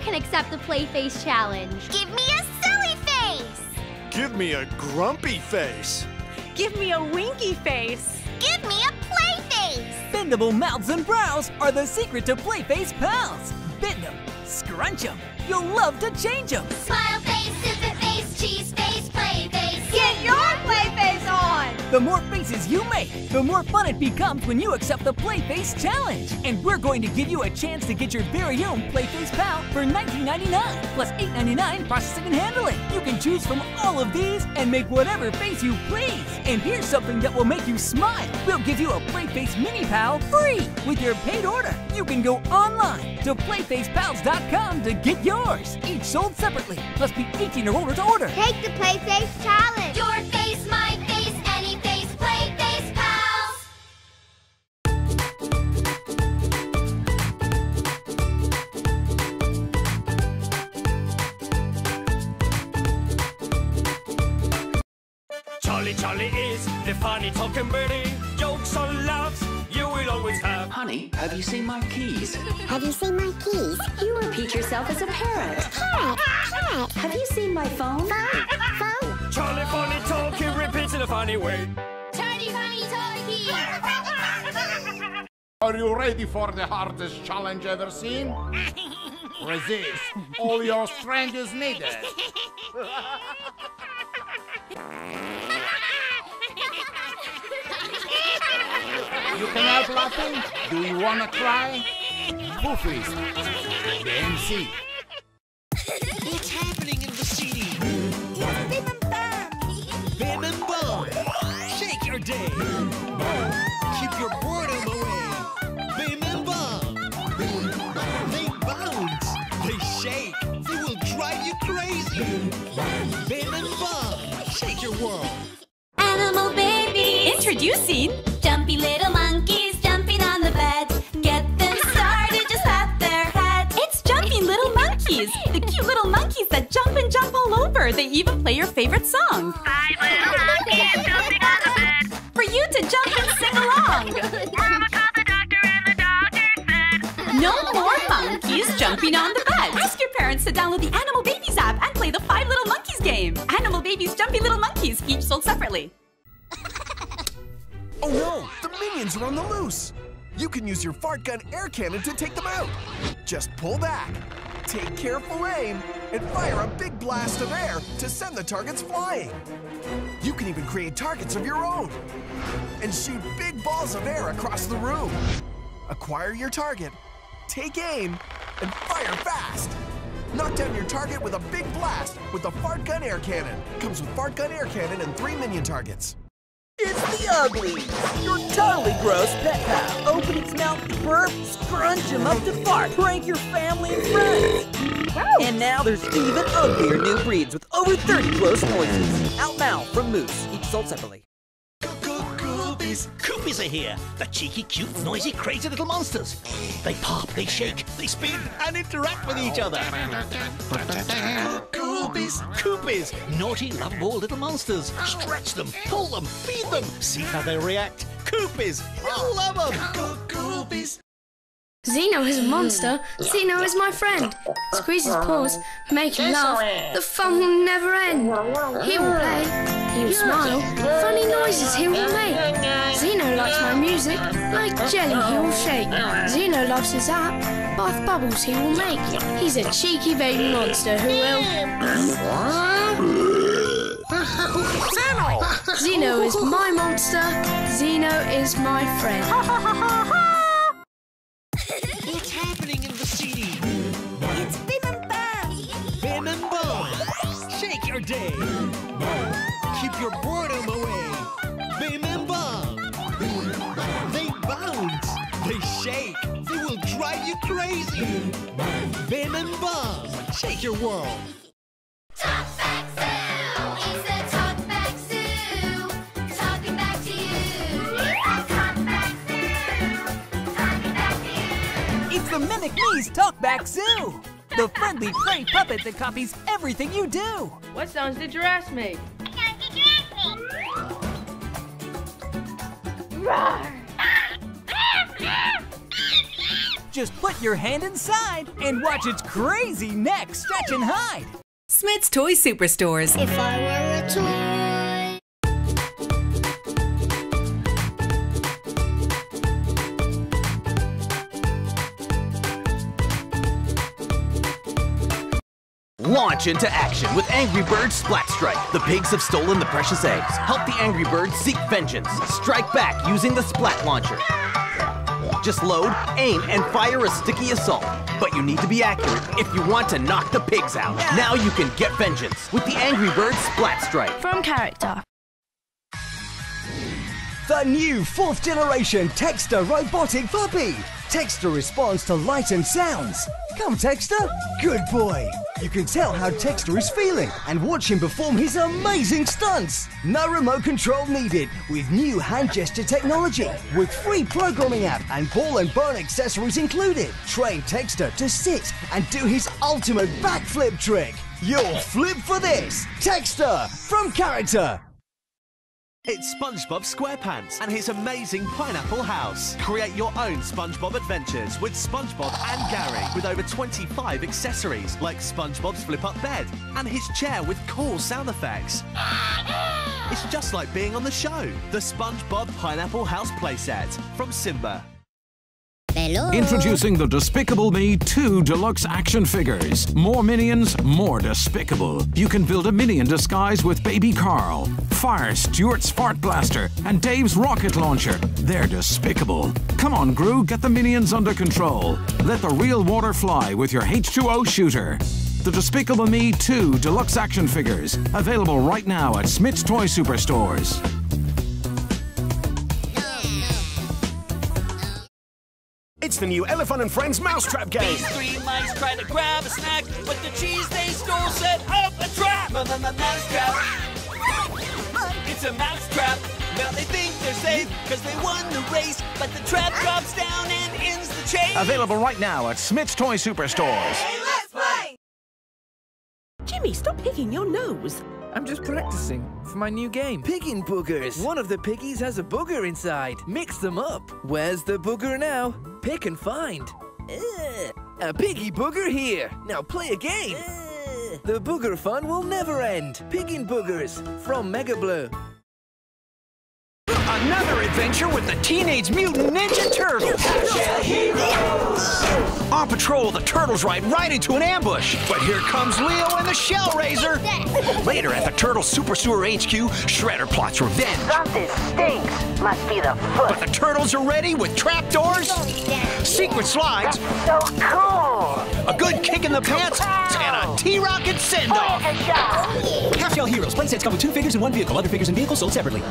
can accept the play face challenge. Give me a silly face! Give me a grumpy face. Give me a winky face. Give me a play face! Bendable mouths and brows are the secret to play face pals. Bend them, scrunch them. You'll love to change them. Smile face, stupid face, cheese face, play face. Get your play face on! The more faces you make, the more fun it becomes when you accept the Play Face Challenge. And we're going to give you a chance to get your very own Play Face pal for $19.99 plus $8.99 processing and handling. You can choose from all of these and make whatever face you please. And here's something that will make you smile. We'll give you a Play Face mini pal free with your paid order. You can go online to playfacepals.com to get yours. Each sold separately. Must be 18 or older to order. Take the play face challenge! Your face, my face, any face, play face pals! Charlie is the funny talking birdie. Jokes or laughs you will always have. Honey, have you seen my keys? Have you seen my keys? You repeat yourself as a parrot. Parrot! Parrot! Have you seen my phone? Phone! Charlie funny talking repeats in a funny way. Charlie funny talkie! Are you ready for the hardest challenge ever seen? Resist. All your strength is needed. You can help laughing? Do you wanna try? Poofies, the MC. What's happening in the city? Bim and Bum! Shake your day! Keep your boredom away! Bim and Bum! They bounce! They shake! They will drive you crazy! Bim and Bum! Shake your world! Animal babies! Introducing Jumpy little monkeys jumping on the bed. Get them started, just pat their heads. It's Jumping Little Monkeys, the cute little monkeys that jump and jump all over. They even play your favorite song. 5 little monkeys jumping on the bed. For you to jump and sing along. Mama called the doctor and the doctor said, No more monkeys jumping on the bed. Ask your parents to download the Animal Babies app and play the 5 Little Monkeys game. Animal Babies Jumping Little Monkeys, each sold separately. Oh no! The minions are on the loose! You can use your fart gun air cannon to take them out. Just pull back, take careful aim, and fire a big blast of air to send the targets flying. You can even create targets of your own and shoot big balls of air across the room. Acquire your target, take aim, and fire fast. Knock down your target with a big blast with the fart gun air cannon. Comes with fart gun air cannon and 3 minion targets. It's the Uglies, your totally gross pet pal. Open its mouth to burp, scrunch him up to fart, prank your family and friends. And now there's even uglier new breeds with over 30 gross noises. Out now from Moose, each sold separately. Koopies are here! The cheeky, cute, noisy, crazy little monsters! They pop, they shake, they spin, and interact with each other! Koopies! Naughty, lovable little monsters! Stretch them, pull them, feed them! See how they react! Koopies! You'll love them! Koopies! Zeno is a monster. Zeno is my friend. Squeeze his paws, make him laugh. The fun will never end. He will play, he will smile. Funny noises he will make. Zeno likes my music, like jelly he will shake. Zeno loves his app, bath bubbles he will make. He's a cheeky baby monster who will... Zeno is my monster. Zeno is my friend. What's happening in the city? It's Bim and Bum. Bim and Bum! Shake your day! Keep your boredom away! Bim and Bum! They bounce! They shake! They will drive you crazy! Bim and Bum! Shake your world! Talk back Zoo! It's the Talk Back Zoo! Talking back to you! It's the Talk Back Zoo! Talking back to you! It's the Mimic Me's Talkback Zoo! The friendly play puppet that copies everything you do! What sounds did giraffes make? Roar! Just put your hand inside and watch its crazy neck stretch and hide. Smith's Toy Superstores. If I were a toy. Launch into action with Angry Birds Splat Strike. The pigs have stolen the precious eggs. Help the Angry Birds seek vengeance. Strike back using the Splat Launcher. Just load, aim, and fire a sticky assault. But you need to be accurate if you want to knock the pigs out. Now you can get vengeance with the Angry Birds Splat Strike. From character. The new 4th generation Texter robotic puppy. Texter responds to light and sounds. Come, Texter. Good boy. You can tell how Texter is feeling and watch him perform his amazing stunts. No remote control needed with new hand gesture technology. With free programming app and ball and bone accessories included. Train Texter to sit and do his ultimate backflip trick. You'll flip for this. Texter from character. It's SpongeBob SquarePants and his amazing pineapple house. Create your own SpongeBob adventures with SpongeBob and Gary, with over 25 accessories like SpongeBob's flip-up bed and his chair with cool sound effects. It's just like being on the show. The SpongeBob Pineapple House playset from Simba. Hello. Introducing the Despicable Me 2 Deluxe Action Figures. More minions, more despicable. You can build a minion disguise with Baby Carl, Fire, Stuart's Fart Blaster, and Dave's Rocket Launcher. They're despicable. Come on, Gru, get the minions under control. Let the real water fly with your H2O shooter. The Despicable Me 2 Deluxe Action Figures. Available right now at Smith's Toy Superstores. It's the new Elephant and Friends Mousetrap game. These 3 mice tried to grab a snack, but the cheese they stole set up a trap. Mousetrap. It's a mousetrap. Now they think they're safe because they won the race, but the trap drops down and ends the chase. Available right now at Smith's Toy Superstores. Hey, let's play! Jimmy, stop picking your nose. I'm just practicing for my new game. Picking boogers. One of the piggies has a booger inside. Mix them up. Where's the booger now? Pick and find. A piggy booger here. Now play a game. The booger fun will never end. Picking boogers from Mega Blue. Another adventure with the Teenage Mutant Ninja Turtles. On patrol, the turtles ride right into an ambush. But here comes Leo and the Shell Razor. Later at the Turtle Super Sewer HQ, Shredder plots revenge. Something stinks. Must be the foot. But the turtles are ready with trapdoors, secret slides, So cool. a good kick in the pants, and a T-Rocket send-off. Half Shell Heroes. Playsets come with 2 figures in 1 vehicle. Other figures and vehicles sold separately.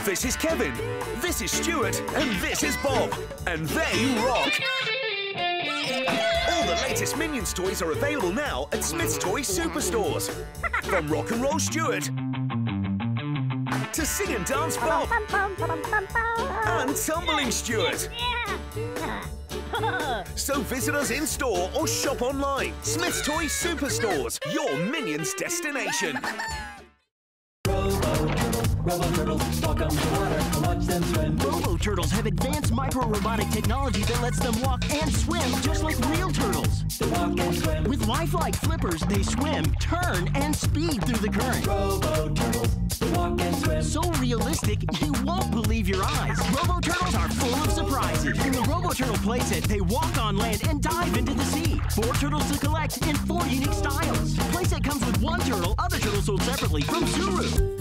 This is Kevin, this is Stuart, and this is Bob, and they rock! All the latest Minions toys are available now at Smith's Toy Superstores. From Rock and Roll Stuart to Sing and Dance Bob and Tumbling Stuart. So visit us in store or shop online. Smith's Toy Superstores, your Minions destination. Robo-turtles, walk on the water, watch them swim. Robo-turtles have advanced micro-robotic technology that lets them walk and swim just like real turtles. They walk and swim. With lifelike flippers, they swim, turn, and speed through the current. Robo-turtles, they walk and swim. So realistic, you won't believe your eyes. Robo-turtles are full of surprises. In the Robo-turtle playset, they walk on land and dive into the sea. 4 turtles to collect in 4 unique styles. Playset comes with 1 turtle, other turtles sold separately from Zuru.